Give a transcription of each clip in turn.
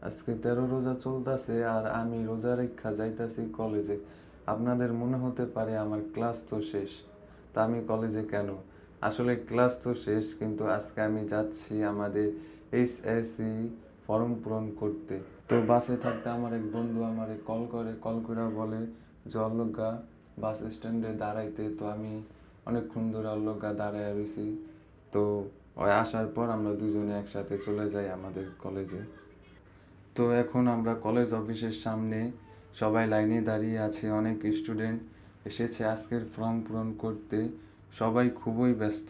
আজকে 13 রোজা চলতেছে আর আমি রোজা রেখা যাইতাছি কলেজে। আপনাদের মনে হতে পারে আমার ক্লাস তো শেষ, তা আমি কলেজে কেন? আসলে ক্লাস তো শেষ, কিন্তু আজকে আমি যাচ্ছি আমাদের এইচএসসি ফর্ম পূরণ করতে। তো বাসে থাকতে আমার এক বন্ধু আমারে কল করে বলে যে অল্লগা বাস স্ট্যান্ডে দাঁড়াইতে। তো আমি অনেকক্ষণ ধরে অল্লগা দাঁড়ায় রইছি। তো ওই আসার পর আমরা দুজনে একসাথে চলে যাই আমাদের কলেজে। তো এখন আমরা কলেজ অফিসের সামনে সবাই লাইনে দাঁড়িয়ে আছি। অনেক স্টুডেন্ট এসেছে আজকের ফর্ম পূরণ করতে। সবাই খুবই ব্যস্ত।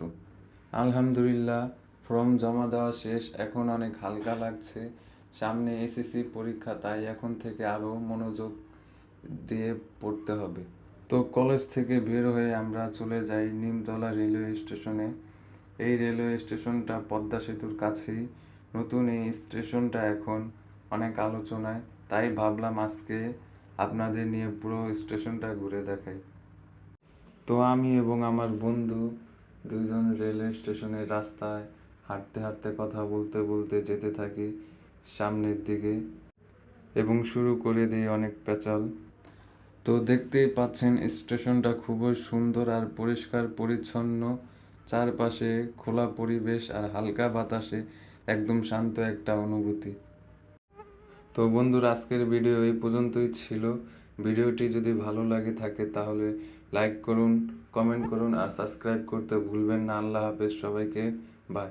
আলহামদুলিল্লাহ, ফর্ম জমা দেওয়া শেষ। এখন অনেক হালকা লাগছে। সামনে এসএসসি পরীক্ষা, তাই এখন থেকে আরও মনোযোগ দিয়ে পড়তে হবে। তো কলেজ থেকে বের হয়ে আমরা চলে যাই নিমতলা রেলওয়ে স্টেশনে। এই রেলওয়ে স্টেশনটা পদ্মা সেতুর কাছেই। নতুন এই স্টেশনটা এখন অনেক আলোচনায়, তাই ভাবলাম আজকে আপনাদের নিয়ে পুরো স্টেশনটা ঘুরে দেখাই। তো আমি এবং আমার বন্ধু দুজন রেলওয়ে স্টেশনের রাস্তায় হাঁটতে হাঁটতে কথা বলতে বলতে যেতে থাকি সামনের দিকে এবং শুরু করে দিই অনেক পেঁচাল। তো দেখতেই পাচ্ছেন স্টেশনটা খুবই সুন্দর আর পরিষ্কার পরিচ্ছন্ন। চারপাশে খোলা পরিবেশ আর হালকা বাতাসে একদম শান্ত একটা অনুভূতি। তো বন্ধুরা, আজকের ভিডিও এই পর্যন্তই ছিল। ভিডিওটি যদি ভালো লাগে থাকে তাহলে লাইক করুন, কমেন্ট করুন আর সাবস্ক্রাইব করতে ভুলবেন না। আল্লাহ হাফেজ সবাইকে। বাই।